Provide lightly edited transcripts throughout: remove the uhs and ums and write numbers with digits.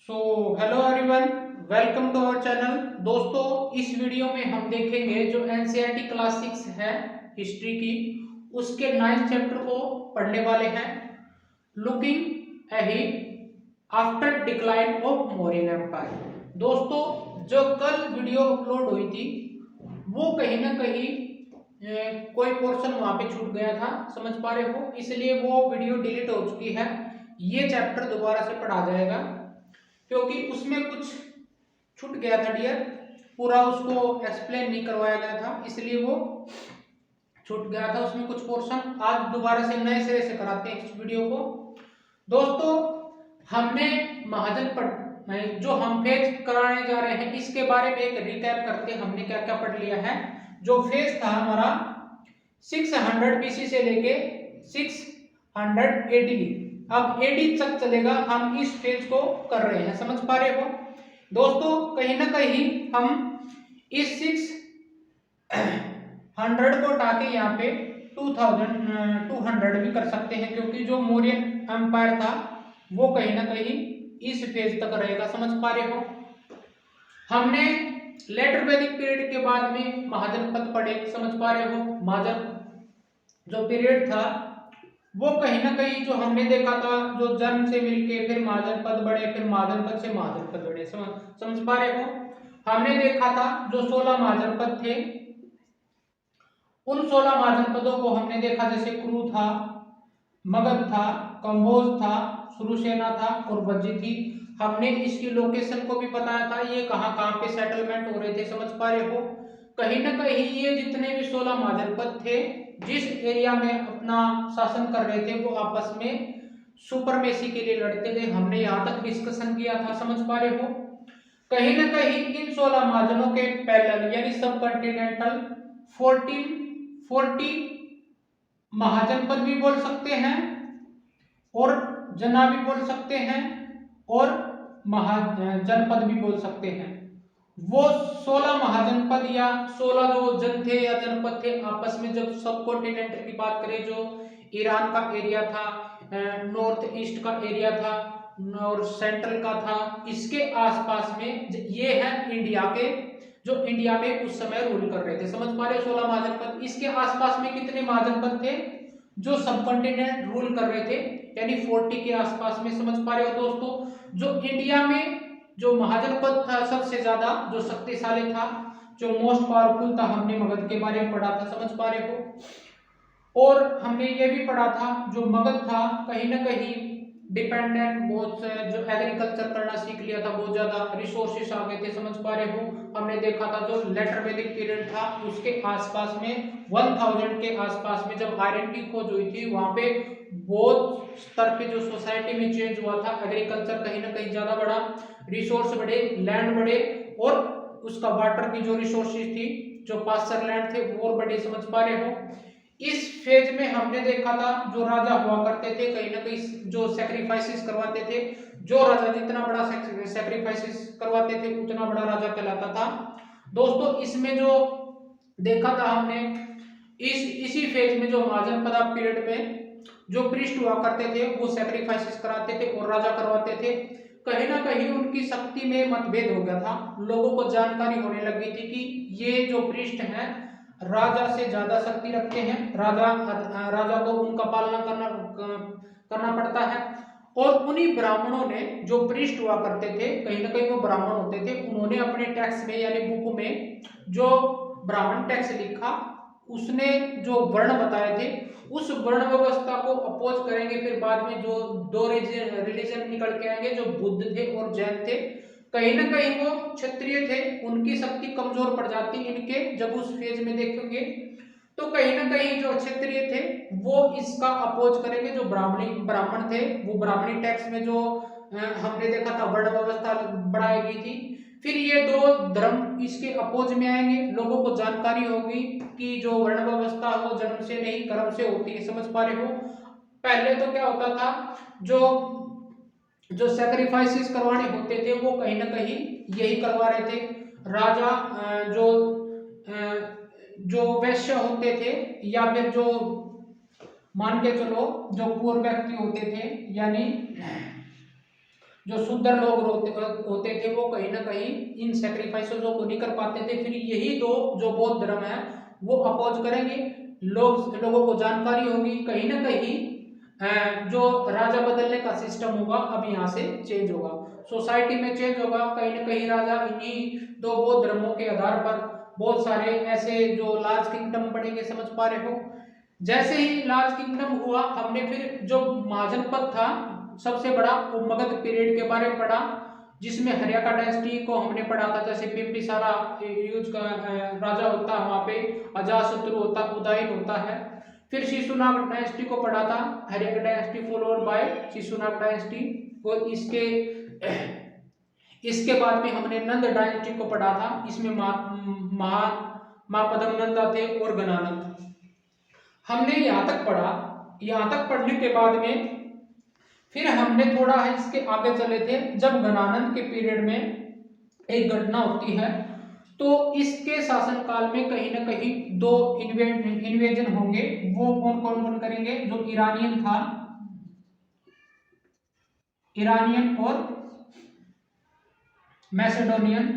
So hello everyone, welcome to our channel. दोस्तों, इस video में हम देखेंगे जो एनसीईआरटी क्लास 6 है हिस्ट्री की, उसके 9th चैप्टर को पढ़ने वाले हैं। Looking ahead after decline of Mauryan empire. दोस्तों, जो कल वीडियो अपलोड हुई थी वो कहीं ना कहीं कोई पोर्शन वहां पे छूट गया था, समझ पा रहे हो, इसलिए वो वीडियो डिलीट हो चुकी है। ये चैप्टर दोबारा से पढ़ा जाएगा क्योंकि उसमें कुछ छूट गया था डियर, पूरा उसको एक्सप्लेन नहीं करवाया गया था, इसलिए वो छूट गया था उसमें कुछ पोर्शन। आज दोबारा से नए सिरे से कराते हैं इस वीडियो को। दोस्तों, हमने महाजन जो हम फेज कराने जा रहे हैं इसके बारे में एक रिकैप करते हैं, हमने क्या क्या पढ़ लिया है। जो फेज था हमारा 600 बीसी से लेके 600 एडी, अब एडी तक चलेगा, हम इस फेज को कर रहे हैं, समझ पा रहे हो। दोस्तों, कहीं ना कहीं हम इस 600 को हटा के यहाँ पे 2200 भी कर सकते हैं, क्योंकि जो मौर्यन एम्पायर था वो कहीं ना कहीं इस फेज तक रहेगा, समझ पा रहे हो। हमने लेटर वैदिक पीरियड के बाद में महाजनपद पढ़े, समझ पा रहे हो। महाजन जो पीरियड था वो कहीं ना कहीं जो हमने देखा था, जो जन्म से मिलके फिर महाजनपद बढ़े, फिर महाजनपद से महाजनपद बढ़े, समझ पा रहे हो। हमने देखा था जो 16 महाजनपद थे, उन 16 महाजनपदों को हमने देखा, जैसे क्रू था, मगध था, कंबोज था, सुरुसेना था और वज्जी थी। हमने इसकी लोकेशन को भी बताया था, ये कहाँ कहाँ पे सेटलमेंट हो रहे थे, समझ पा रहे हो। कहीं ना कहीं ये जितने भी 16 महाजनपद थे, जिस एरिया में अपना शासन कर रहे थे, वो आपस में सुपरमेसी के लिए लड़ते थे। हमने यहाँ तक डिस्कशन किया था, समझ पा रहे हो। कहीं ना कहीं इन 16 महाजनों के पैरेलल यानी सब कॉन्टिनेंटल 40 महाजनपद भी बोल सकते हैं और जना भी बोल सकते हैं और महाजनपद भी बोल सकते हैं। वो 16 महाजनपद या 16 जो जन थे या जनपद थे, आपस में जब सब कॉन्टिनेंटल की बात करें, जो ईरान का एरिया था, नॉर्थ ईस्ट का एरिया था और सेंट्रल का था, इसके आसपास में ये है इंडिया के, जो इंडिया में उस समय रूल कर रहे थे, समझ पा रहे हो। 16 महाजनपद, इसके आसपास में कितने महाजनपद थे जो सब कॉन्टिनेंट रूल कर रहे थे, यानी 40 के आसपास में, समझ पा रहे हो। दोस्तों, जो इंडिया में जो महाजनपद था सबसे ज्यादा जो शक्तिशाली था, जो मोस्ट पावरफुल था, हमने मगध के बारे में पढ़ा था, समझ पा रहे हो। और हमने ये भी पढ़ा था जो मगध था कहीं ना कहीं डिपेंडेंट, बहुत जो एग्रीकल्चर करना सीख लिया था, बहुत ज्यादा रिसोर्सेस आ गए थे, समझ पा रहे हो। हमने देखा था जो लेटर वैदिक पीरियड था उसके आसपास में 1000 के आसपास में जब आयरन की खोज हुई थी, वहां पे बहुत स्तर पे जो सोसाइटी में चेंज हुआ था, एग्रीकल्चर कहीं ना कहीं ज्यादा बढ़ा, रिसोर्स बढ़े, लैंड बढ़े और उसका वाटर की जो रिसोर्सेज थी, जो पास्चर लैंड थे वो बढ़े, समझ पा रहे हो। इस फेज में हमने देखा था जो राजा हुआ करते थे कहीं ना कहीं जो सैक्रिफाइसेस करवाते थे, जो राजा जितना बड़ा सैक्रिफाइसेस करवाते थे उतना बड़ा राजा कहलाता था। दोस्तों, इसमें जो देखा था हमने, इसी फेज में जो महाजनपद पीरियड में जो प्रीस्ट हुआ करते थे वो सैक्रिफाइसेस कराते थे और राजा करवाते थे। कहीं ना कहीं उनकी शक्ति में मतभेद हो गया था, लोगों को जानकारी होने लगी थी कि ये जो प्रीस्ट हैं राजा से ज्यादा शक्ति रखते हैं, राजा को उनका पालना करना पड़ता है। और उन्हीं ब्राह्मणों ने, जो प्रीस्ट हुआ करते थे, कहीं ना कहीं वो ब्राह्मण होते थे, उन्होंने अपने टैक्स में यानी बुक में जो ब्राह्मण टैक्स लिखा, उसने जो वर्ण बताए थे, उस वर्ण व्यवस्था को अपोज करेंगे। फिर बाद में जो दो रिलीजन निकल के आएंगे, जो बुद्ध थे और जैन थे, कहीं ना कहीं वो क्षत्रिय थे, उनकी शक्ति कमजोर पड़ जाती इनके, जब उस फेज में देखेंगे तो कहीं ना कहीं जो क्षत्रिय थे वो इसका अपोज करेंगे, जो ब्राह्मण थे वो ब्राह्मणी टैक्स में जो हमने देखा था वर्ण व्यवस्था बढ़ाई गई थी। फिर ये दो धर्म इसके अपोज में आएंगे, लोगों को जानकारी होगी कि जो वर्ण व्यवस्था वो जन्म से नहीं कर्म से होती है, समझ पा रहे हो। पहले तो क्या होता था, जो जो सैक्रिफाइसेस करवाने होते थे वो कहीं ना कहीं यही करवा रहे थे। राजा जो वैश्य होते थे या फिर जो मान के चलो जो पूर्व व्यक्ति होते थे, यानी जो शूद्र लोग होते थे वो कहीं ना कहीं इन सेक्रीफाइसों को नहीं कर पाते थे। फिर यही दो जो बौद्ध धर्म है वो अपोज करेंगे, लोगों को जानकारी होगी, कहीं ना कहीं जो राजा बदलने का सिस्टम होगा अब यहाँ से चेंज होगा, सोसाइटी में चेंज होगा। कहीं ना कहीं राजा इन्हीं दो बौद्ध धर्मों के आधार पर बहुत सारे ऐसे जो लार्ज किंगडम बनेंगे, समझ पा रहे हो। जैसे ही लार्ज किंगडम हुआ, हमने फिर जो महाजनपद था सबसे बड़ा, वो मगध पीरियड के बारे में पढ़ा, जिसमें हर्याका डायनेस्टी को हमने पढ़ा था। जैसे बिम्बिसारा यूज का राजा होता है, वहां पे अजातशत्रु होता, उदयन होता है। फिर शिशुनाग डायनेस्टी को पढ़ा था, Haryanka dynasty followed by Shishunaga dynasty. और इसके बाद में हमने नंद डायनेस्टी को पढ़ा था, इसमें मां पद्मनंदा थे और गणानंद। हमने यहाँ तक पढ़ा। यहाँ तक पढ़ने के बाद में फिर हमने थोड़ा है इसके आगे चले थे, जब गणानंद के पीरियड में एक घटना होती है, तो इसके शासनकाल में कहीं ना कहीं दो इन्वेजन होंगे। वो कौन कौन कौन करेंगे? जो ईरानियन था, ईरानियन और मैसेडोनियन।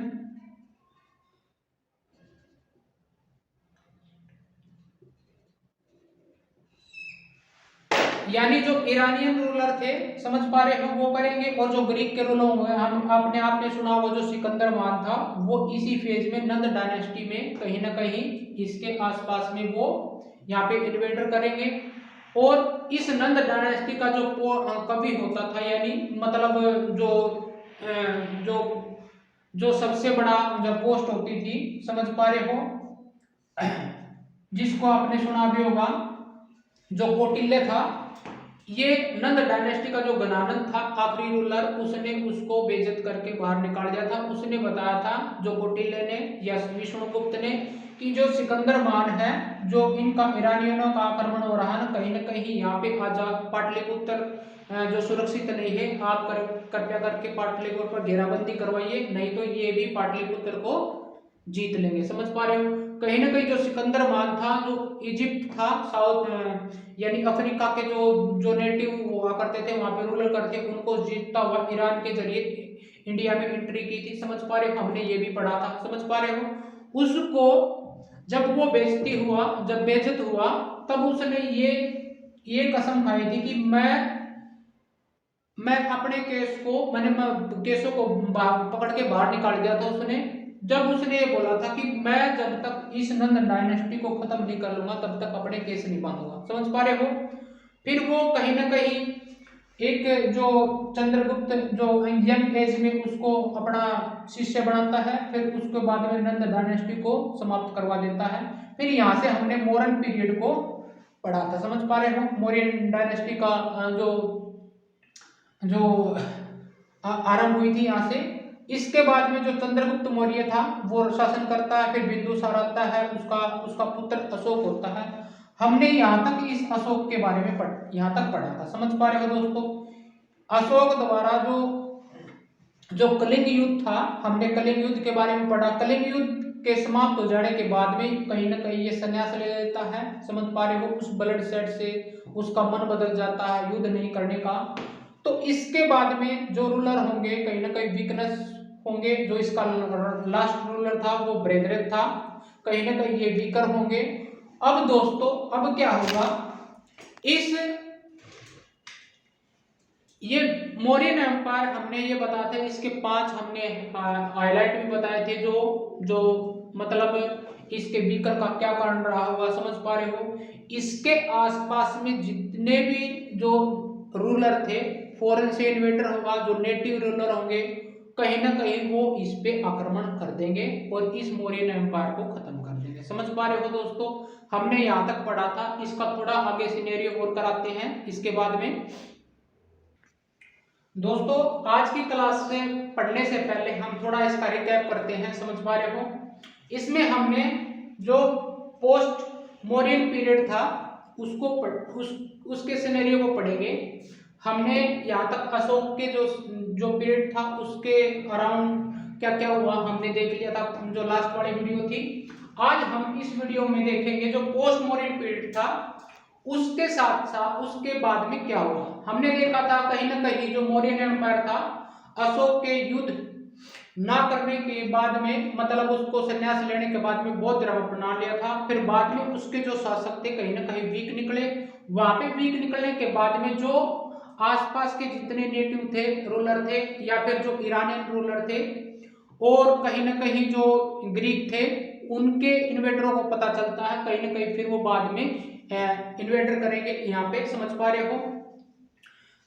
यानी जो ईरानियन रूलर थे, समझ पा रहे हो, वो करेंगे। और जो ग्रीक के रूलर हुए, हम आपने सुना होगा जो सिकंदर मान था, वो इसी फेज में नंद डायनेस्टी में कहीं ना कहीं इसके आसपास में वो यहाँ पे इन्वेडर करेंगे। और इस नंद डायनेस्टी का जो कवि होता था, यानी मतलब जो जो सबसे बड़ा जो पोस्ट होती थी, समझ पा रहे हो, जिसको आपने सुना भी होगा, जो कौटिल्य था। ये नंद डायनेस्टी का जो गणानंद था आखिरी रूलर, उसने उसको बेइज्जत करके बाहर निकाल दिया था। उसने बताया था, जो कौटिल्य ने या विष्णुगुप्त ने, कि जो सिकंदर मान है, जो इनका ईरानियों का आक्रमण हो रहा है ना, कहीं यहाँ पे आजाद पाटलिपुत्र जो सुरक्षित नहीं है, आप कृपया करके पाटलिपुत्र पर घेराबंदी करवाइए, नहीं तो ये भी पाटलिपुत्र को जीत लेंगे। समझ पा रहे हो, कहीं ना कहीं जो सिकंदर मान था, जो इजिप्ट था, साउथ यानी अफ्रीका के जो नेटिव हुआ करते थे, वहां पे रूलर करते, उनको जीतता हुआ ईरान के जरिए इंडिया में एंट्री की थी। समझ पा रहे हो, हमने ये भी पढ़ा था। समझ पा रहे हो, उसको जब वो बेइज्जत हुआ, तब उसने ये कसम खाई थी कि मैं अपने केसों को पकड़ के बाहर निकाल दिया था उसने, जब उसने ये बोला था कि मैं जब तक इस नंद डायनेस्टी को खत्म नहीं कर लूंगा तब तक अपने केस नहीं बांधूंगा। समझ पा रहे हो, फिर वो कहीं ना कहीं एक जो चंद्रगुप्त जो यंग एज में उसको अपना शिष्य बनाता है, फिर उसके बाद में नंद डायनेस्टी को समाप्त करवा देता है। फिर यहाँ से हमने मौर्यन पीरियड को पढ़ा था। समझ पा रहे हो, मौर्यन डायनेस्टी का जो आरंभ हुई थी यहाँ से। इसके बाद में जो चंद्रगुप्त मौर्य था वो शासन करता है, फिर बिंदुसार आता है, उसका पुत्र अशोक होता है। हमने यहाँ तक इस अशोक के बारे में यहाँ तक पढ़ा था। समझ पा रहे हो दोस्तों, अशोक द्वारा जो कलिंग युद्ध था, हमने कलिंग युद्ध के बारे में पढ़ा। कलिंग युद्ध के समाप्त हो जाने के बाद में कहीं ना कहीं ये संन्यास ले लेता है। समझ पा रहे हो, उस ब्लड सेट से उसका मन बदल जाता है युद्ध नहीं करने का। तो इसके बाद में जो रूलर होंगे कहीं ना कहीं वीकनेस होंगे। जो इसका लास्ट रूलर था वो ब्रेदरेथ था, कहीं ना कहीं ये वीकर होंगे। अब दोस्तों, अब क्या होगा, ये मौर्यन एम्पायर हमने ये बताया था, इसके 5 हमने हाईलाइट भी बताए थे, जो मतलब इसके वीकर का क्या कारण रहा होगा। समझ पा रहे हो, इसके आसपास में जितने भी जो रूलर थे, फॉरेन से इन्वेडर होगा, जो नेटिव रूलर होंगे, कहीं ना कहीं वो इस पे आक्रमण कर देंगे और इस मौर्यन एम्पायर को खत्म कर देंगे। समझ पा रहे हो दोस्तों, हमने यहाँ तक पढ़ा था। इसका थोड़ा आगे सिनेरियो और कराते हैं इसके बाद में। दोस्तों, आज की क्लास से पढ़ने से पहले हम थोड़ा इसका रिकैप करते हैं। समझ पा रहे हो, इसमें हमने जो पोस्ट मौर्यन पीरियड था उसके सिनेरियो को पढ़ेंगे। हमने यहाँ तक अशोक के जो पीरियड था उसके अराउंड क्या क्या हुआ हमने देख लिया था, जो लास्ट वाली वीडियो थी। आज हम इस वीडियो में देखेंगे जो पोस्ट मौर्यन पीरियड था, उसके साथ साथ उसके बाद में क्या हुआ। हमने देखा था कहीं ना कहीं जो मौर्यन एम्पायर था अशोक के युद्ध ना करने के बाद में, मतलब उसको संन्यास लेने के बाद में बौद्ध धर्म अपना लिया था। फिर बाद में उसके जो शासक थे कहीं ना कहीं वीक निकले। वहां पे वीक निकलने के बाद में जो आसपास के जितने नेटिव थे, रूलर थे, या फिर जो ईरानियन रूलर थे और कहीं ना कहीं जो ग्रीक थे, उनके इन्वेडरों को पता चलता है कहीं ना कहीं, फिर वो बाद में इन्वेडर करेंगे यहाँ पे। समझ पा रहे हो?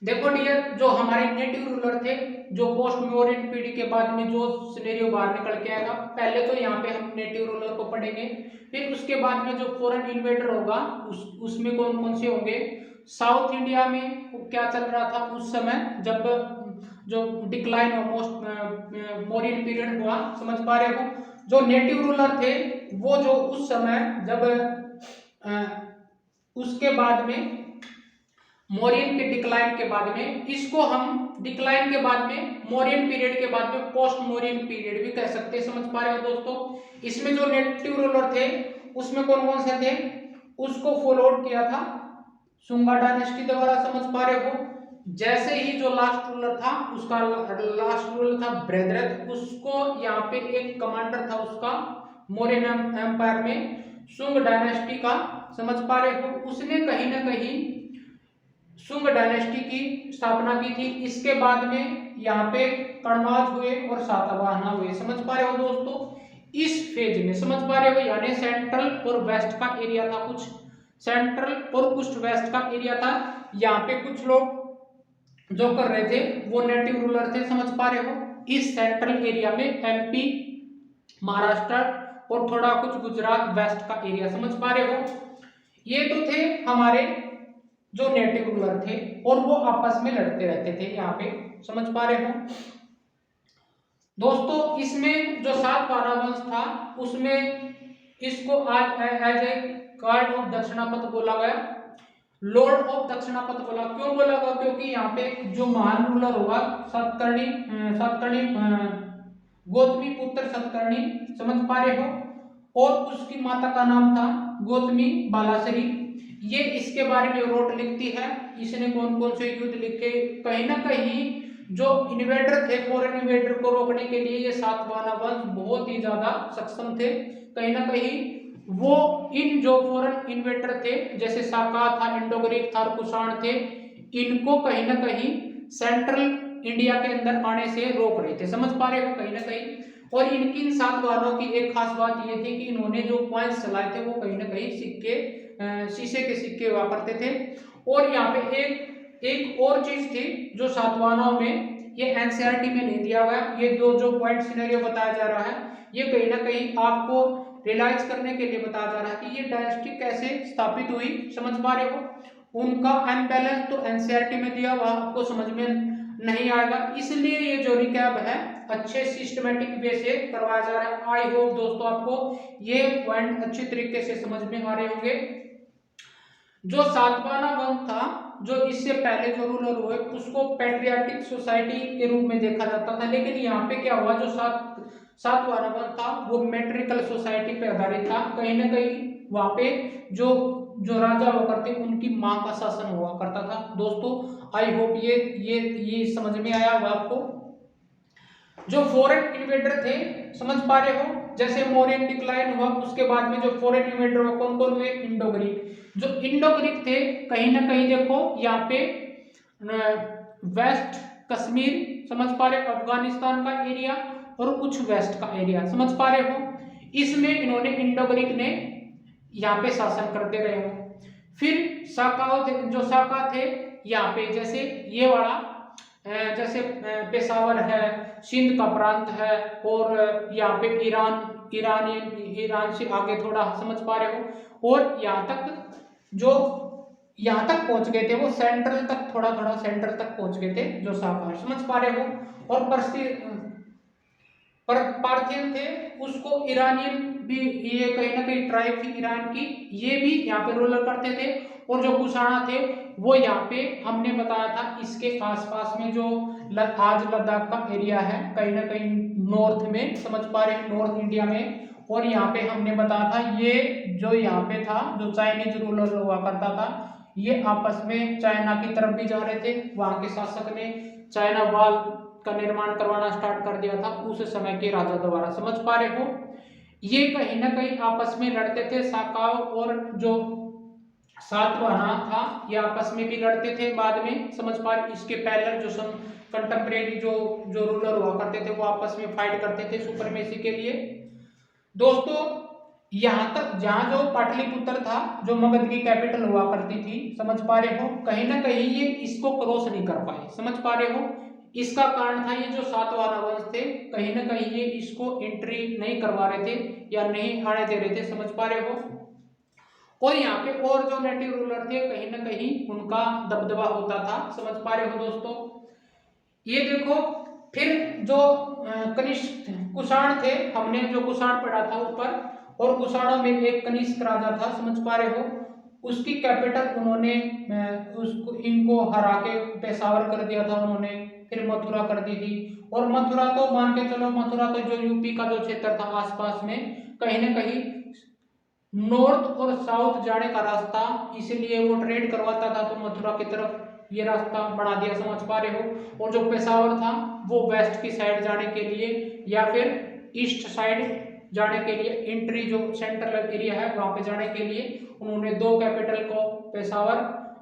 देखो डियर, जो हमारे नेटिव रूलर थे, जो पोस्ट मॉडर्न पीढ़ी के बाद में जो सिनेरियो बाहर निकल के आएगा, पहले तो यहाँ पे हम नेटिव रूलर को पढ़ेंगे, फिर उसके बाद में जो फॉरेन इन्वेडर होगा उसमें कौन कौन से होंगे। साउथ इंडिया में क्या चल रहा था उस समय, जब जो decline of most Mauryan period हुआ। समझ पा रहे हो? जो नेटिव रूलर थे वो जो उस समय जब उसके बाद में मौर्यन के डिक्लाइन के बाद में, इसको हम डिक्लाइन के बाद में मौर्यन पीरियड के बाद में पोस्ट मौर्यन पीरियड भी कह सकते हैं। समझ पा रहे हो दोस्तों? इसमें जो नेटिव रूलर थे उसमें कौन कौन से थे, उसको फॉलोड किया था शुंगा डायनेस्टी द्वारा। समझ पा रहे हो? जैसे ही जो लास्ट रूलर था, उसका लास्ट रूलर था बृहद्रथ, उसको यहाँ पे एक कमांडर था उसका मौर्यन एम्पायर में, शुंग डायनेस्टी का। समझ पा रहे हो? उसने कहीं ना कहीं शुंग डायनेस्टी की स्थापना की थी। इसके बाद में यहाँ पे कण्वाज हुए और सातवाहना हुए। समझ पा रहे हो दोस्तों? इस फेज में, समझ पा रहे हो, यानी सेंट्रल और वेस्ट का एरिया था, कुछ सेंट्रल और कुछ वेस्ट का एरिया था। यहाँ पे कुछ लोग जो कर रहे थे वो नेटिव रूलर थे। समझ पा रहे हो? इस सेंट्रल एरिया में एमपी, महाराष्ट्र और थोड़ा कुछ गुजरात वेस्ट का एरिया। समझ पा रहे हो? ये तो थे हमारे जो नेटिव रूलर थे और वो आपस में लड़ते रहते थे यहाँ पे। समझ पा रहे हो दोस्तों? इसमें जो सातवाहन वंश था उसमें इसको as a guard of Dakshinapath बोला गया, लॉर्ड ऑफ दक्षिणापथ बोला। क्यों बोला गया? क्योंकि यहाँ पे जो महान रूलर होगा सतकर्णी गौतमी पुत्र सतकर्णी। समझ पा रहे हो? और उसकी माता का नाम था गौतमी बालासरी। ये इसके बारे में रोट लिखती है। इसने कौन कौन से युद्ध लिखे, कहीं ना कहीं जो इन्वेडर थे, फॉरेन इन्वेडर को रोकने के लिए ये सातवाहन वंश बहुत ही ज्यादा सक्षम थे। कहीं ना कहीं वो इन जो फॉरेन इन्वेडर थे, जैसे साका था, इंडो ग्रीक था, कुषाण थे, इनको कहीं ना कहीं सेंट्रल इंडिया के अंदर आने से रोक रहे थे। समझ पा रहे हो? कहीं ना कहीं। और इनकी इन सातवाहनों की एक खास बात ये थी कि इन्होंने जो कॉइन्स चलाए थे वो कहीं ना कहीं सिक्के, शीशे के सिक्के हुआ करते थे। और यहाँ पे एक और चीज थी जो सातवाहनों में, ये एनसीईआरटी में नहीं दिया हुआ है, ये दो जो पॉइंट सिनेरियो बताया जा रहा है, ये कहीं ना कहीं आपको रियलाइज करने के लिए बताया जा रहा है कि ये डायनेस्टी कैसे स्थापित हुई। समझ पा रहे हो? उनका अनबैलेंस तो एनसीईआरटी में दिया हुआ, आपको समझ में नहीं आएगा, इसलिए ये जो रिकैप है अच्छे सिस्टमेटिक वे से करवाया जा रहा है। आई होप दोस्तों आपको ये पॉइंट अच्छी तरीके से समझ में आ रहे होंगे। जो सातवाहन वंश था, जो इससे पहले जो रूलर हुए, उसको पैट्रियाटिक सोसाइटी के रूप में देखा जाता था, लेकिन यहाँ पे क्या हुआ, जो सातवाहन वंश था वो मैट्रिकल सोसाइटी पे आधारित था। कहीं ना कहीं वहां पे जो राजा हुआ करते उनकी मां का शासन हुआ करता था। दोस्तों आई होप ये समझ में आया होगा आपको। जो फॉरेन इन्वेडर थे, समझ पा रहे हो, जैसे मौर्यन डिक्लाइन हुआ उसके बाद में जो फॉरेन इन्वेडर हुआ कौन कौन हुए, इंडो ग्रीक। जो इंडो ग्रीक थे कहीं ना कहीं देखो यहाँ पे वेस्ट कश्मीर, समझ पा रहे हो, अफगानिस्तान का एरिया और कुछ वेस्ट का एरिया। समझ पा रहे हो? इसमें इन्होंने इंडो ग्रीक ने यहाँ पे शासन करते रहे हो। फिर जो साका थे यहाँ पे, जैसे ये वाला जैसे पेशावर है, सिंध का प्रांत है, और यहाँ पे ईरान से आगे थोड़ा, समझ पा रहे हो, और यहाँ तक पहुंच गए थे वो सेंट्रल तक, थोड़ा थोड़ा सेंट्रल तक पहुंच गए थे जो साका। समझ पा रहे हो? और पार्थियन थे, उसको ईरानियन भी, ये कहीं ना कहीं ट्राइब थी ईरान की, ये भी यहाँ पे रूलर करते थे। और जो कुषाणा थे वो यहाँ पे हमने बताया था इसके आसपास में जो आज लद्दाख का एरिया है, कहीं ना कहीं नॉर्थ में, समझ पा रहे हैं, नॉर्थ इंडिया में। और यहाँ पे हमने बताया था ये जो यहाँ पे था, जो चाइनीज रूलर हुआ करता था, ये आपस में चाइना की तरफ भी जा रहे थे। वहां के शासक ने चाइना वॉल का निर्माण करवाना स्टार्ट कर दिया था उस समय के राजा द्वारा। समझ पा रहे हो, ये कहीं ना कहीं आपस में लड़ते थे, साकाव और जो सातवाहना था ये आपस में भी लड़ते थे बाद में। समझ पा रहे, इसके पैरेलल जो कंटेम्परेरी जो जो रूलर हुआ करते थे वो आपस में फाइट करते थे सुपरमेसी के लिए। दोस्तों यहाँ तक जहाँ जो पाटलिपुत्र था जो मगध की कैपिटल हुआ करती थी, समझ पा रहे हो, कहीं ना कहीं ये इसको क्रॉस नहीं कर पाए। समझ पा रहे हो, इसका कारण था ये जो सातवाहन वंश थे कहीं ना कहीं ये इसको एंट्री नहीं करवा रहे थे या नहीं आने दे रहे थे। समझ पा रहे हो, और यहाँ पे और जो नेटिव रूलर थे कहीं ना कहीं उनका दबदबा होता था। समझ पा रहे हो दोस्तों, ये देखो फिर जो कनिष्क कुषाण थे, हमने जो कुषाण पढ़ा था ऊपर, और कुषाणों में एक कनिष्क राजा था। समझ पा रहे हो, उसकी कैपिटल उन्होंने उसको इनको हरा के पेशावर कर दिया था उन्होंने, फिर मथुरा कर दी थी। और मथुरा तो मान के चलो, मथुरा तो जो यूपी का जो क्षेत्र था आसपास में, कहीं ना कहीं नॉर्थ और साउथ जाने का रास्ता, इसीलिए वो ट्रेड करवाता था तो मथुरा की तरफ ये रास्ता बना दिया। समझ पा रहे हो, और जो पेशावर था वो वेस्ट की साइड जाने के लिए या फिर ईस्ट साइड जाने के लिए, एंट्री जो सेंट्रल एरिया है वहां पे जाने के लिए उन्होंने दो कैपिटल को, पेशावर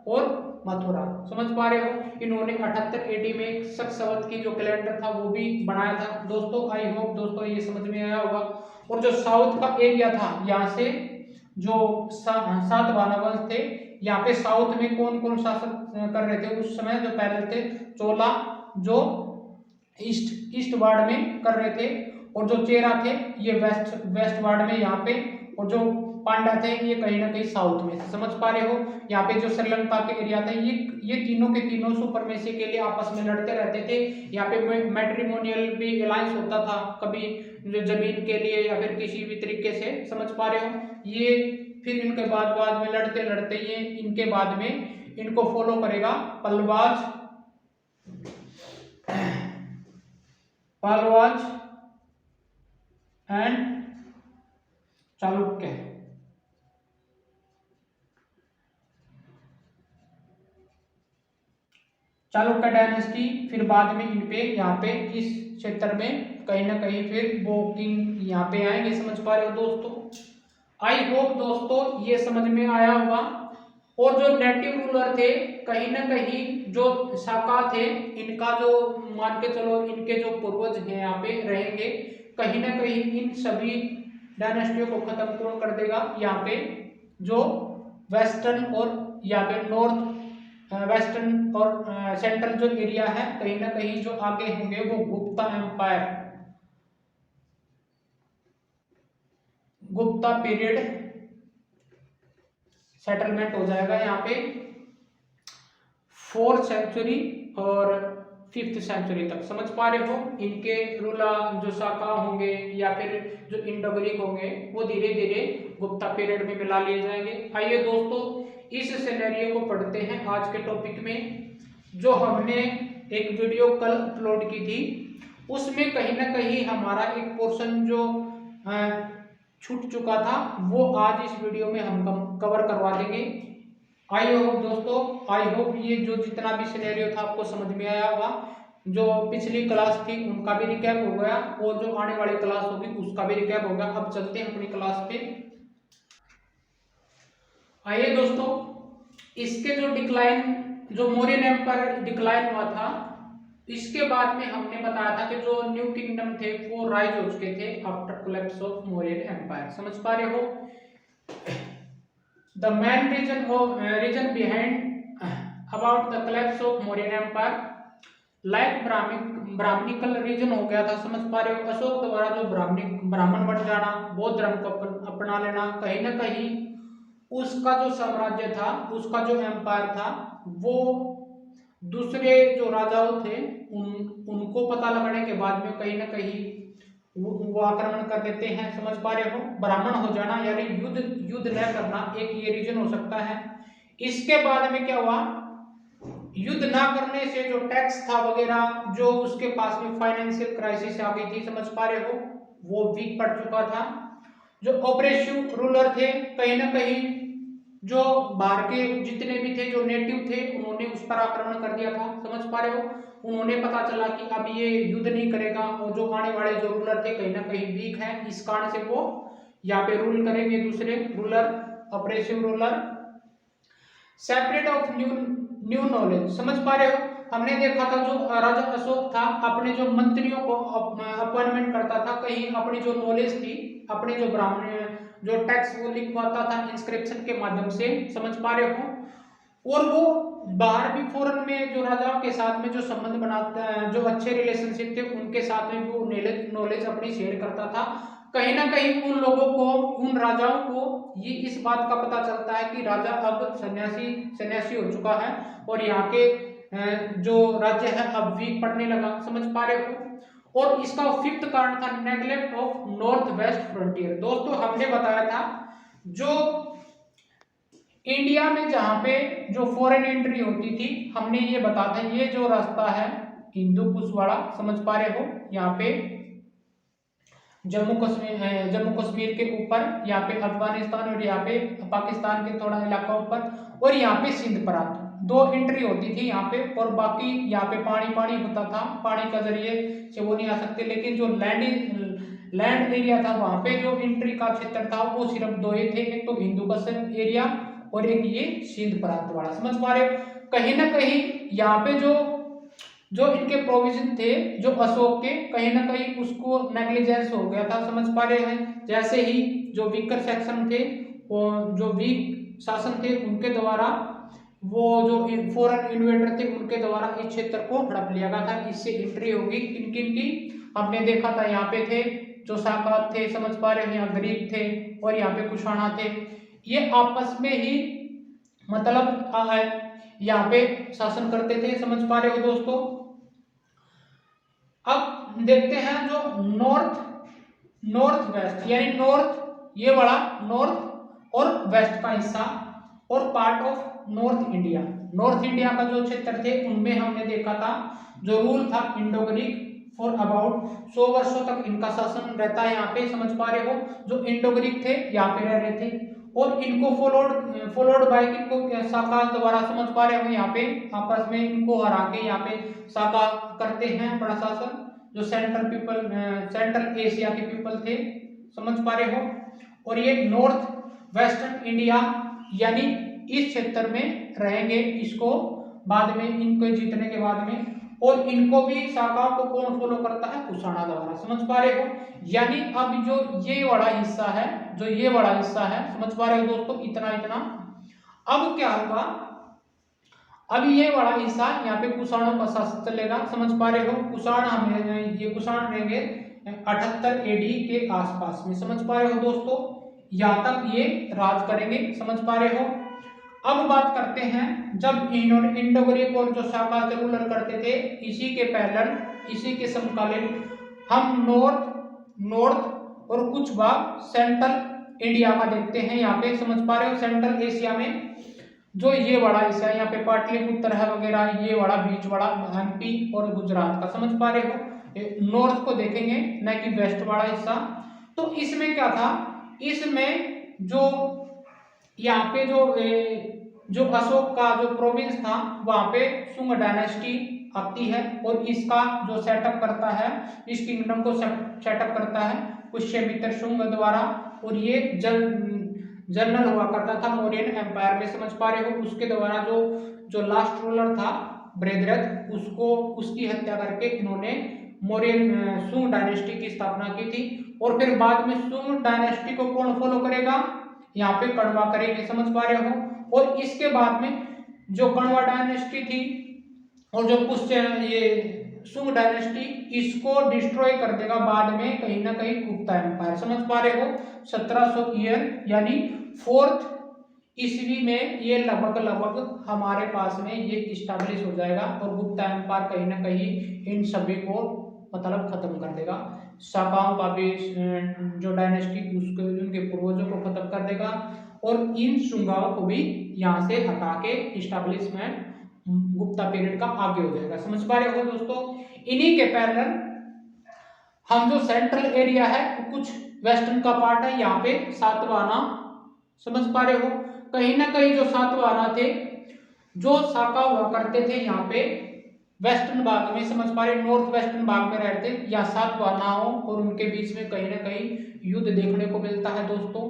और मथुरा। समझ पा रहे हो, इन्होंने 78 AD में सक्सवत की जो कैलेंडर था वो भी बनाया था। दोस्तों आई होप दोस्तों ये समझ में आया होगा। और जो साउथ का एरिया था, यहाँ से जो सातवाहन वंश थे, यहाँ पे साउथ में कौन कौन शासन कर रहे थे उस समय, जो पहले थे चोला जो ईस्ट वार्ड में कर रहे थे, और जो चेरा थे ये वेस्ट वार्ड में यहाँ पे, और जो पांड्या थे ये कहीं ना कहीं साउथ में। समझ पा रहे हो, यहाँ पे जो श्रीलंका के एरिया थे ये तीनों के तीनों सुपरमेसी के लिए आपस में लड़ते रहते थे। यहाँ पे मैट्रिमोनियल भी अलायंस होता था, कभी जो जमीन के लिए या फिर किसी भी तरीके से। समझ पा रहे हो, ये फिर इनके बाद में लड़ते लड़ते ये इनके बाद में इनको फॉलो करेगा पल्लवाज एंड चालुक्य। चालुक्य डायनेस्टी, फिर बाद में इन पे यहाँ पे इस क्षेत्र में कहीं ना कहीं फिर वो किंग यहाँ पे आएंगे। समझ पा रहे हो दोस्तों, आई होप दोस्तों ये समझ में आया होगा। और जो नेटिव रूलर थे कहीं ना कहीं जो शाका थे, इनका जो मान के चलो इनके जो पूर्वज हैं यहाँ पे रहेंगे, कहीं ना कहीं इन सभी डायनेस्टियों को खत्म कौन कर देगा, यहाँ पे जो वेस्टर्न और यहाँ पे नॉर्थ वेस्टर्न और सेंट्रल जो एरिया है कहीं ना कहीं जो आगे होंगे वो Gupta empire, Gupta period settlement हो जाएगा यहाँ पे 4th सेंचुरी और 5th सेंचुरी तक। समझ पा रहे हो, इनके रूलर जो शाका होंगे या फिर जो इंडो ग्रीक होंगे वो धीरे धीरे गुप्ता पीरियड में मिला लिए जाएंगे। आइए दोस्तों इस सिनेरियो को पढ़ते हैं आज के टॉपिक में। जो हमने एक वीडियो कल अपलोड की थी उसमें कहीं ना कहीं हमारा एक पोर्शन जो छूट चुका था वो आज इस वीडियो में हम कवर करवा देंगे। आई होप दोस्तों, आई होप ये जो जितना भी सिनेरियो था आपको समझ में आया होगा। जो पिछली क्लास थी उनका भी रिकैप हो गया और जो आने वाली क्लास होगी उसका भी रिकैप हो गया। अब चलते हैं अपनी क्लास पे। आइए दोस्तों, इसके जो डिक्लाइन, जो मौर्यन एम्पायर डिक्लाइन हुआ था, इसके बाद में हमने बताया था कि जो न्यू किंगडम थे वो राइज हो चुके थे after collapse of Mauryan empire. समझ पा रहे हो, the main reason behind about the collapse of Mauryan empire like Brahmanical reason हो गया था। समझ पा रहे हो, अशोक द्वारा जो ब्राह्मण बन जाना, बौद्ध धर्म को अपना लेना, कहीं ना कहीं उसका जो साम्राज्य था, उसका जो एम्पायर था वो दूसरे जो राजाओं थे उनको पता लगने के बाद में कहीं ना कहीं वो आक्रमण कर देते हैं। समझ पा रहे हो, ब्राह्मण हो जाना यानी युद्ध न करना एक ये रीजन हो सकता है। इसके बाद में क्या हुआ, युद्ध ना करने से जो टैक्स था वगैरह जो उसके पास में फाइनेंशियल क्राइसिस आ गई थी। समझ पा रहे हो, वो वीक पड़ चुका था। जो ऑपरेसिव रूलर थे कहीं ना कहीं जो बाहर के जितने भी थे, जो नेटिव थे, उन्होंने उस पर आक्रमण कर दिया था, समझ पा रहे हो। उन्होंने पता चला कि अब ये युद्ध नहीं करेगा और जो आने वाले जो रूलर थे कहीं ना कहीं वीक हैं, इस कारण से वो यहाँ पे रूल करेंगे दूसरे ruler, oppressive ruler. Separate of new new knowledge, समझ पा रहे हो। हमने देखा था जो राजा अशोक था अपने जो मंत्रियों को अपॉइंटमेंट करता था, कहीं अपनी जो नॉलेज थी, अपने जो ब्राह्मण जो टैक्स वो लिखवाता था इंस्क्रिप्शन के माध्यम से, समझ पा रहे हो। और वो बाहर भी फॉरेन में जो राजाओं के साथ में जो संबंध बनाता है, जो अच्छे रिलेशनशिप थे उनके साथ में वो नॉलेज अपनी शेयर करता था। कहीं ना कहीं उन लोगों को, उन राजाओं को ये इस बात का पता चलता है कि राजा अब सन्यासी हो चुका है और यहाँ के जो राज्य है अब वीक पड़ने लगा, समझ पा रहे हो। और इसका फिफ्थ कारण था neglect of north west frontier. दोस्तों हमने बताया था जो इंडिया में जहां पे जो फॉरेन एंट्री होती थी, हमने ये बताया था ये जो रास्ता है हिंदू कुश वाला, समझ पा रहे हो, यहाँ पे जम्मू कश्मीर के ऊपर, यहाँ पे अफगानिस्तान और यहाँ पे पाकिस्तान के थोड़ा इलाका ऊपर, और यहाँ पे सिंध प्रांत, दो एंट्री होती थी यहाँ पे। और बाकी यहाँ पे पानी पानी होता था, पानी का जरिए से वो नहीं आ सकते, लेकिन जो लैंड एरिया था वहां पे जो एंट्री का क्षेत्र था वो सिर्फ दो ही थे, एक तो हिंदू कश्मीर एरिया और एक ये सिंध प्रांत वाला, समझ पा रहे हो। कहीं ना कहीं यहाँ पे जो जो इनके प्रोविजन थे जो अशोक के, कहीं ना कहीं उसको नेग्लिजेंस हो गया था, समझ पा रहे हैं। जैसे ही जो वीकर सेक्शन थे, और जो वीक शासन थे उनके द्वारा, वो जो फॉरेन इन्वेडर थे उनके द्वारा इस क्षेत्र को हड़प लिया गया था। इससे एंट्री होगी किन किन की, हमने देखा था यहाँ पे थे जो साकात थे, समझ पा रहे हैं, यहाँ ग्रीक थे और यहाँ पे कुषाणा थे। ये आपस में ही मतलब यहाँ पे शासन करते थे, समझ पा रहे हो दोस्तों। अब देखते हैं जो नॉर्थ वेस्ट, यानी नॉर्थ ये बड़ा नॉर्थ और वेस्ट का हिस्सा, और पार्ट ऑफ नॉर्थ इंडिया का जो क्षेत्र थे उनमें हमने देखा था जो रूल था इंडो ग्रीक फॉर अबाउट 100 वर्षों तक इनका शासन रहता है यहाँ पे, समझ पा रहे हो। जो इंडो ग्रीक थे यहाँ पे रह रहे थे और इनको फॉलोड बाय इनको साका द्वारा, समझ पा रहे हो, यहाँ पे आपस में इनको हरा के यहाँ पे साका करते हैं बड़ा शासन, जो सेंट्रल एशिया के पीपल थे, समझ पा रहे हो। और ये नॉर्थ वेस्टर्न इंडिया यानी इस क्षेत्र में रहेंगे, इसको बाद में इनको जीतने के बाद में। और इनको भी साका को कौन फॉलो करता है, कुषाणा द्वारा, समझ पा रहे हो। यानी अब जो ये बड़ा हिस्सा है, जो ये बड़ा हिस्सा है, समझ पा रहे हो दोस्तों, इतना इतना। अब क्या होगा, अब ये बड़ा हिस्सा यहाँ पे कुषाणों का शासन चलेगा, समझ पा रहे हो। कुषाण हमें ये कुषाण रहेंगे 78 एडी के आसपास में, समझ पा रहे हो दोस्तों, यहाँ तक ये राज करेंगे, समझ पा रहे हो। अब बात करते हैं जब इन्होंने इंडो ग्रीक और जो साका से रूलर करते थे, इसी के पैरेलल, इसी के समकालीन हम नॉर्थ और कुछ भाग सेंट्रल इंडिया का देखते हैं यहाँ पे, समझ पा रहे हो। सेंट्रल एशिया में जो ये बड़ा हिस्सा है यहाँ पे पाटलिपुत्र है वगैरह, ये बड़ा बीच बड़ा एमपी और गुजरात का, समझ पा रहे हो। नॉर्थ को देखेंगे न कि वेस्ट वाला हिस्सा। तो इसमें क्या था, इसमें जो यहाँ पे जो अशोक का जो प्रोविंस था वहां पे शुंग डायनेस्टी आती है और इसका जो सेटअप करता है, इस किंगडम को सेटअप करता है पुष्यमित्र शुंग द्वारा। और ये जनरल हुआ करता था मौर्यन एम्पायर में, समझ पा रहे हो। उसके द्वारा जो लास्ट रूलर था बृहद्रथ, उसको उसकी हत्या करके इन्होंने मौर्यन शुंग डायनेस्टी की स्थापना की थी। और फिर बाद में शुंग डायनेस्टी को कौन फॉलो करेगा, यहाँ पे कण्वा करेंगे, समझ पा रहे हो। और इसके बाद में जो कण्वा डायनेस्टी थी और जो पुष्य ये शुंग डायनेस्टी, इसको डिस्ट्रॉय कर देगा बाद में कहीं ना कहीं गुप्ता एम्पायर, समझ पा रहे हो। 1700 ईयर यानी 4th ईस्वी में ये लगभग हमारे पास में ये इस्टेब्लिश हो जाएगा और गुप्ता एम्पायर कहीं ना कहीं इन सभी को मतलब खत्म कर देगा। शाकाओं का भी जो डायनेस्टी उसके उनके पूर्वजों को खत्म कर देगा और इन शुंगाओं को भी यहाँ से हटा के इस्टेब्लिशमेंट गुप्ता पीरियड का आगे हो जाएगा, समझ पा रहे हो दोस्तों। इन्हीं के पैरेलल हम जो सेंट्रल एरिया है कुछ वेस्टर्न का पार्ट है, यहाँ पे सातवाहना, समझ पा रहे हो। कहीं ना कहीं जो सातवाहना थे जो शाखा हुआ करते थे यहाँ पे वेस्टर्न भाग में, समझ पा रहे, नॉर्थ वेस्टर्न भाग में रहते, या सातवाहनाओं और उनके बीच में कहीं ना कहीं युद्ध देखने को मिलता है दोस्तों।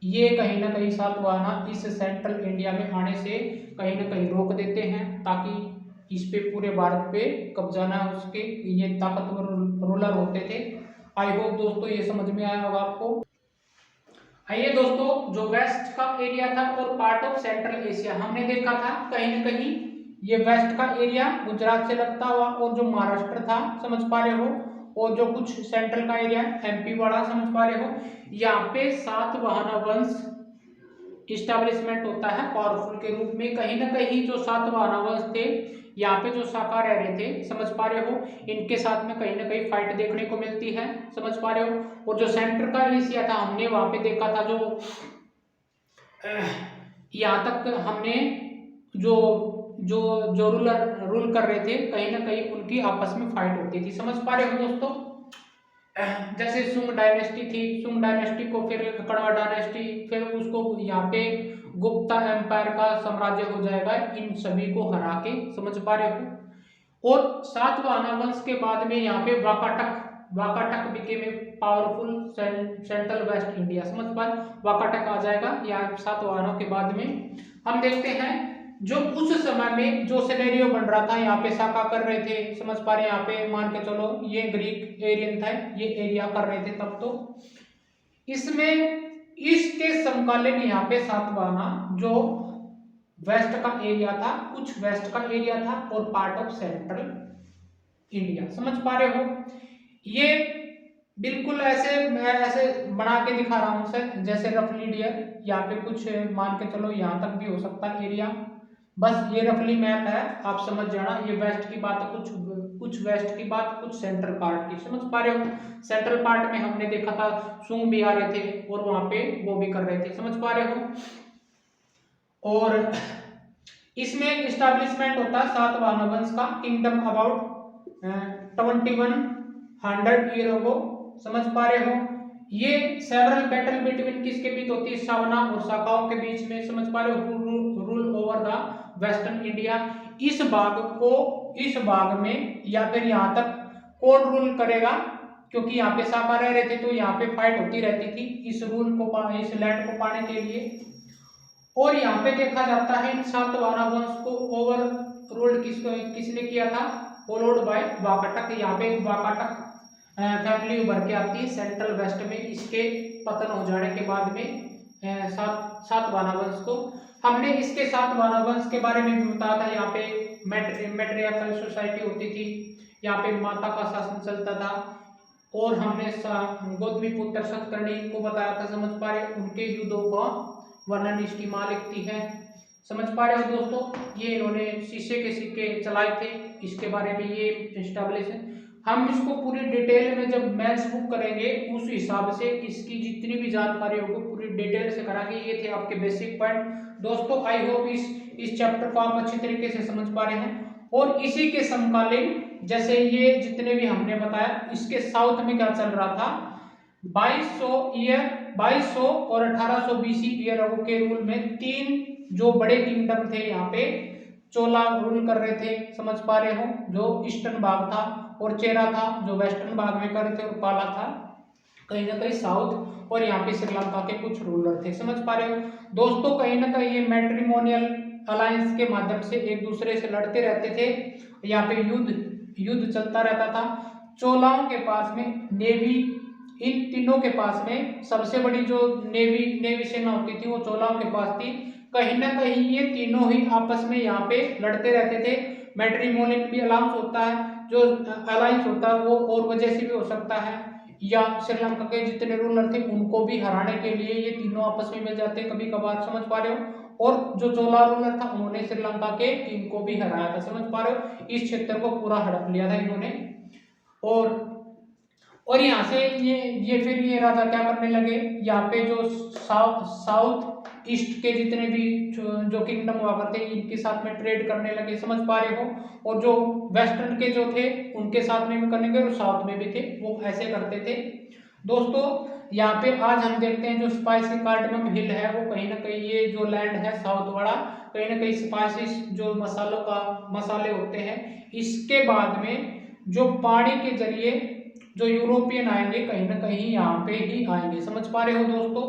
ये कहीं ना कहीं सातवाहना इस सेंट्रल इंडिया में आने से कहीं ना कहीं रोक देते हैं ताकि इस पे पूरे भारत पे कब्जा ना हो सके। ये ताकतवर रूलर होते थे। आई होप दोस्तों ये समझ में आया होगा आपको। आइए दोस्तों, जो वेस्ट का एरिया था और पार्ट ऑफ सेंट्रल एशिया हमने देखा था, कहीं ना कहीं ये वेस्ट का एरिया गुजरात से लगता हुआ और जो महाराष्ट्र था, समझ पा रहे हो, और जो कुछ सेंट्रल का एरिया एमपी वाला, समझ पा रहे हो, यहाँ पे सातवाहना वंश इस्टेब्लिशमेंट होता है पावरफुल के रूप में। कहीं ना कहीं जो सातवाहना वंश थे यहाँ पे जो शाखा रह रहे थे, समझ पा रहे हो, इनके साथ में कहीं ना कहीं फाइट देखने को मिलती है, समझ पा रहे हो। और जो सेंटर का एशिया था हमने वहां पे देखा था, जो यहाँ तक हमने जो जो जो रूल कर रहे थे, कहीं ना कहीं उनकी आपस में फाइट होती थी, समझ पा रहे हो दोस्तों। जैसे सुंग डायनेस्टी थी, सुंग डायनेस्टी को फिर कड़वा डायनेस्टी, फिर उसको यहाँ पे गुप्ता एम्पायर का साम्राज्य हो जाएगा, इन सभी को हरा के, समझ पा रहे हो। और सातवाहना वंश के बाद में यहाँ पे Vakataka became a powerful central waste India, समझ पा रहे, वाकाटक आ जाएगा यहाँ सातवाहनों के बाद में। हम देखते हैं जो उस समय में जो सिनेरियो बन रहा था, यहाँ पे शाखा कर रहे थे, समझ पा रहे, यहाँ पे मान के चलो ये ग्रीक एरियन था, ये एरिया कर रहे थे तब, तो इसमें इसके समकालीन यहाँ पे सातवाहना जो वेस्ट का एरिया था, कुछ वेस्ट का एरिया था और पार्ट ऑफ सेंट्रल इंडिया, समझ पा रहे हो। ये बिल्कुल ऐसे मैं ऐसे बना के दिखा रहा हूं सर, जैसे रफली डियर, यहाँ पे कुछ मान के चलो यहाँ तक भी हो सकता है एरिया, बस ये रफली मैप है, आप समझ जाना। ये वेस्ट की बात है, कुछ वेस्ट की बात, कुछ सेंट्रल पार्ट की, समझ पा रहे हो। सेंट्रल पार्ट में हमने देखा था सुंग भी आ रहे थे और वहां पे वो भी कर रहे थे, समझ पा रहे हो। और इसमें इस्टेब्लिशमेंट होता है सातवाहना वंश का, किंगडम अबाउट 2100 ईयर अगो, समझ पा रहे हो। ये सेवरल बैटल बिटवीन किसके बीच होती है, सावना और शाखाओं के बीच में, समझ पा रहे हो, rule over the western India. इस भाग में या फिर यहाँ तक कौन रूल करेगा, क्योंकि यहाँ पे शाखा रह रहे थे तो यहाँ पे फाइट होती रहती थी इस लैंड को पाने के लिए। और यहाँ पे देखा जाता है इन सातवाहना वंश को ओवर रूल्ड किसने किया था, फॉलोड बाय वाकाटक। यहाँ पे वाकाटक फैमिली उभर के आती है सेंट्रल वेस्ट में, इसके पतन हो जाने के बाद में सातवाहना वंश को। हमने इसके सातवाहना वंश के बारे में भी बताया था, यहाँ पे मैट्रियार्कल सोसाइटी होती थी, यहाँ पे माता का शासन चलता था। और हमने गौतमी पुत्र सतकर्णी को बताया था, समझ पा रहे, उनके युद्धों का वर्णन इसकी माँ लिखती है, समझ पा रहे हो दोस्तों। ये इन्होंने शीशे के सिक्के चलाए थे, इसके बारे में ये एस्टेब्लिश है। हम इसको पूरी डिटेल में जब मैथ्स बुक करेंगे उस हिसाब से इसकी जितनी भी जानकारी होगी पूरी डिटेल से कराएंगे। ये थे आपके बेसिक पॉइंट दोस्तों। आई होप इस चैप्टर को आप अच्छी तरीके से समझ पा रहे हैं। और इसी के समकालीन जैसे ये जितने भी हमने बताया, इसके साउथ में क्या चल रहा था, 2200 और 1800 बीसी ईयर अगो के रूल में तीन जो बड़े किंगडम थे यहाँ पे चोला रूल कर रहे थे, समझ पा रहे हो, जो ईस्टर्न भाग था, और चेरा था जो वेस्टर्न भाग में कर रहे थे, और पाला था कहीं ना कहीं साउथ, और यहाँ पे श्रीलंका के कुछ रूलर थे, समझ पा रहे हो दोस्तों। कहीं ना कहीं ये मैट्रिमोनियल अलायंस के माध्यम से एक दूसरे से लड़ते रहते थे, यहाँ पे युद्ध चलता रहता था। चोलाओं के पास में नेवी, इन तीनों के पास में सबसे बड़ी जो नेवी सेना होती थी वो चोलाओं के पास थी। कहीं ना कहीं ये तीनों ही आपस में यहाँ पे लड़ते रहते थे। मैट्रिमोनियल भी अलायंस होता है, जो अलायंस होता है वो और वजह से भी हो सकता है, या श्रीलंका के जितने रूलर थे उनको भी हराने के लिए ये तीनों आपस में मिल जाते कभी कभार, समझ पा रहे हो। और जो चोला रूलर था उन्होंने श्रीलंका के टीम को भी हराया था, समझ पा रहे हो, इस क्षेत्र को पूरा हड़प लिया था इन्होंने। और यहाँ से ये फिर ये राजा क्या करने लगे, यहाँ पे जो साउथ ईस्ट के जितने भी जो किंगडम हुआ करते इनके साथ में ट्रेड करने लगे, समझ पा रहे हो। और जो वेस्टर्न के जो थे उनके साथ में भी करने लगे और साउथ में भी थे, वो ऐसे करते थे। दोस्तों यहाँ पे आज हम देखते हैं जो स्पाइसी कार्डमम हिल है वो कहीं ना कहीं ये जो लैंड है साउथ वाला, कहीं ना कहीं स्पाइसी जो मसाले होते हैं इसके बाद में जो पानी के जरिए जो यूरोपियन आएंगे कहीं ना कहीं यहाँ पे ही आएंगे। समझ पा रहे हो दोस्तों?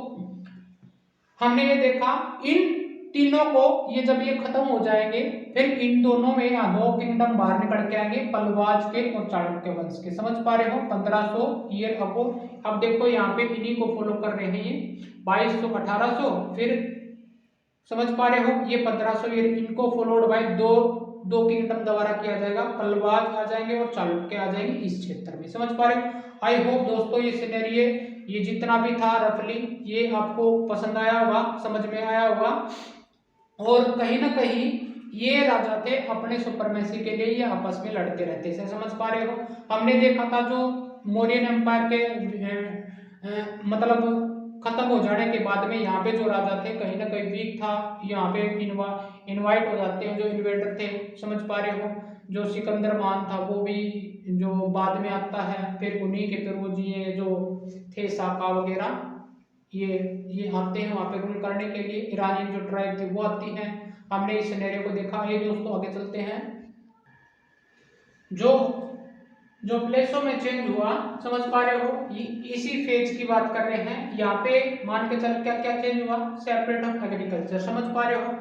हमने ये देखा इन तीनों को, ये जब ये खत्म हो जाएंगे फिर इन दोनों में दो किंगडम बाहर निकल के आएंगे, पलवाज के और चालुक्य वंश के। समझ पा रहे हो? 1500 ईयर अगो। अब देखो यहाँ पे इन्हीं को फॉलो कर रहे हैं ये 2200 1800, फिर समझ पा रहे हो ये 1500 ईयर इनको फॉलोड बाय दो किंगडम दोबारा किया जाएगा, पलवाज आ जाएंगे और चालुक्य आ जाएंगे इस क्षेत्र में। समझ पा रहे हो? आई होप दोस्तों ये सिनेरियो ये जितना भी था रफली ये आपको पसंद आया होगा, समझ में आया होगा। और कहीं ना कहीं ये राजा थे अपने सुपरमेसी के लिए ये आपस में लड़ते रहते थे। समझ पा रहे हो? हमने देखा था जो मौर्यन एम्पायर के मतलब खत्म हो जाने के बाद में यहाँ पे जो राजा थे कहीं ना कहीं वीक था, यहाँ पे इनवाइट हो जाते हैं जो इन्वेडर थे। समझ पा रहे हो? जो सिकंदर मान था वो भी जो बाद में आता है, फिर उन्हीं के पूर्वज ये जो थे साका वगैरह ये आते हैं वहां पे रूल करने के लिए। ईरानियन जो ट्राइब थी वो आती हैं। हमने इस सिनेरियो को देखा। ये दोस्तों आगे चलते हैं। जो जो प्लेसों में चेंज हुआ, समझ पा रहे हो? इसी फेज की बात कर रहे हैं। यहाँ पे मान के चल क्या क्या चेंज हुआ, सेपरेट ऑफ एग्रीकल्चर। समझ पा रहे हो?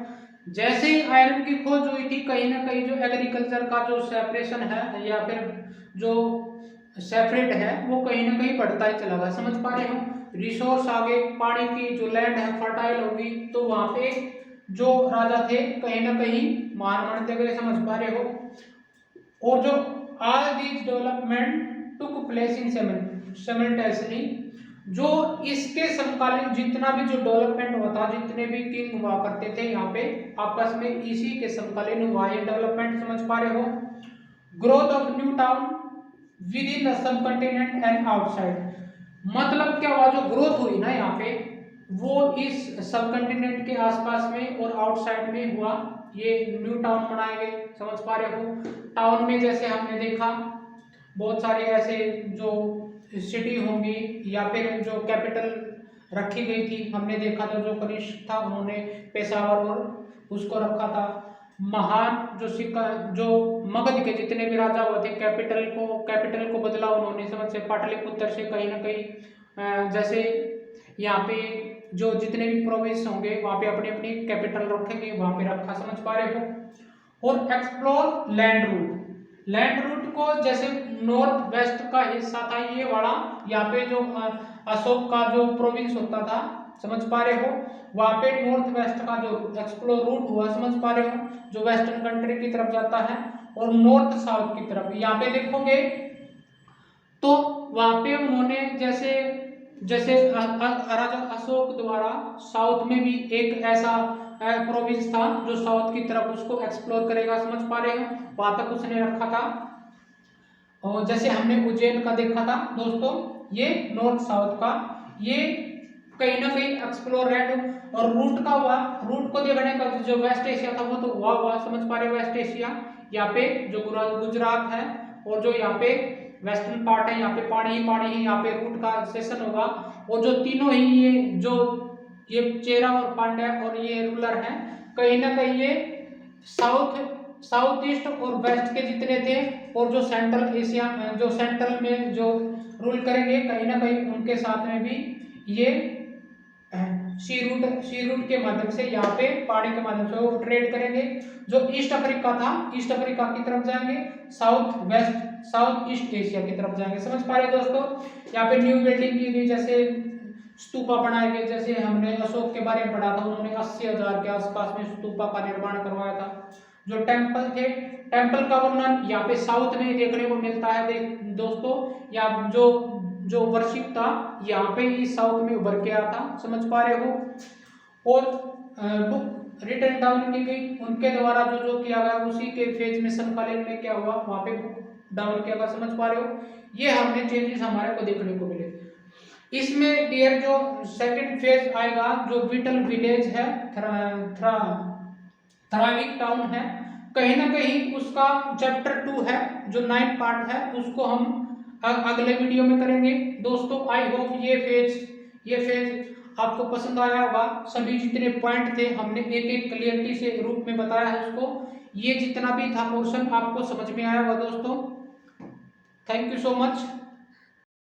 जैसे ही आयरन की खोज हुई थी कहीं ना कहीं जो एग्रीकल्चर का जो सेपरेशन है या फिर जो सेपरेट है वो कहीं ना कहीं बढ़ता ही चला गया। समझ पा रहे हो? रिसोर्स आगे, पानी की जो लैंड है फर्टाइल होगी तो वहां पे जो राजा थे कहीं ना कहीं मान मानते गए। समझ पा रहे हो? और जो all these development took place in simultaneously, जो इसके समकालीन जितना भी जो डेवलपमेंट हुआ था, जितने भी किंग हुआ करते थे यहाँ पे आपस में इसी के समकालीन हुआ ये डेवलपमेंट। समझ पा रहे हो? Growth of new town with in the sub continent and outside, मतलब क्या हुआ, जो ग्रोथ हुई ना यहाँ पे वो इस सब कंटिनेंट के आसपास में और आउटसाइड में हुआ। ये न्यू टाउन बनाए गए। समझ पा रहे हो? टाउन में जैसे हमने देखा बहुत सारे ऐसे जो सिटी होंगी या फिर जो कैपिटल रखी गई थी, हमने देखा था जो कनिष्क था उन्होंने पेशावर और उसको रखा था। महान जो मगध के जितने भी राजा हुए थे कैपिटल को बदला उन्होंने। समझ से पाटलिपुत्र से कहीं ना कहीं जैसे यहाँ पे जो जितने भी प्रोविंस होंगे वहाँ पे अपनी अपनी कैपिटल रखेंगे, वहाँ पे रखा। समझ पा रहे हो? और एक्सप्लोर लैंड रूट को जैसे नॉर्थ वेस्ट का हिस्सा था ये वाला, यहाँ पे जो अशोक का जो प्रोविंस होता था, समझ पा रहे हो, वहाँ पे नॉर्थ वेस्ट का जो एक्सप्लोर रूट हुआ। समझ पा रहे हो? जो वेस्टर्न कंट्री की तरफ जाता है और नॉर्थ साउथ की तरफ यहाँ पे देखोगे तो वहां पे उन्होंने जैसे जैसे राजा अशोक द्वारा साउथ में भी एक ऐसा प्रोविंस था जो साउथ की तरफ उसको एक्सप्लोर करेगा। समझ पा रहे हो? वहां तक उसने रखा था। और जैसे हमने उज्जैन का देखा था दोस्तों, ये नॉर्थ साउथ का ये कहीं ना कहीं एक्सप्लोर रेड और रूट का हुआ। रूट को देखने का जो वेस्ट एशिया था वो तो हुआ। समझ पा रहे हो? वेस्ट एशिया यहाँ पे जो गुजरात है और जो यहाँ पे वेस्टर्न पार्ट है यहाँ पे पानी ही यहाँ पे रूट का सेशन होगा। और जो तीनों ही ये चेरा और पांड्या और ये रूलर हैं कहीं ना कहीं ये साउथ ईस्ट और वेस्ट के जितने थे और जो सेंट्रल एशिया जो सेंट्रल में जो रूल करेंगे कहीं ना कहीं उनके साथ में भी ये सी रूट के माध्यम से यहाँ पे पानी के माध्यम से वो ट्रेड करेंगे। जो ईस्ट अफ्रीका था ईस्ट अफ्रीका की तरफ जाएंगे, साउथ ईस्ट एशिया की तरफ जाएंगे। समझ पा रहे दोस्तों? यहाँ पे न्यू बिल्डिंग की गई, जैसे स्तूपा बनाए गए। जैसे हमने अशोक के बारे में पढ़ा था, उन्होंने 80,000 के आसपास में स्तूपा का निर्माण करवाया था। जो टेम्पल थे, टेम्पल का वर्णन यहाँ पे साउथ में देखने को मिलता है दोस्तों। या जो वर्शिप था यहाँ पे ही साउथ में उभर के आया था। समझ पा रहे हो? और बुक रिटन डाउन की गई उनके द्वारा जो किया गया उसी के फेज में समकालीन में क्या हुआ वहां पे बुक डाउन किया गया। समझ पा रहे हो? ये हमने चेंजेस हमारे को देखने को मिले। इसमें डियर जो सेकंड फेज आएगा जो विटल विलेज है, थ्राइविंग टाउन है, कहीं ना कहीं उसका चैप्टर 2 है जो 9 पार्ट है उसको हम अगले वीडियो में करेंगे। दोस्तों आई होप ये फेज आपको पसंद आया होगा। सभी जितने पॉइंट थे हमने एक एक क्लियरिटी से रूप में बताया है उसको। ये जितना भी था पोर्शन आपको समझ में आया होगा दोस्तों। Thank you so much.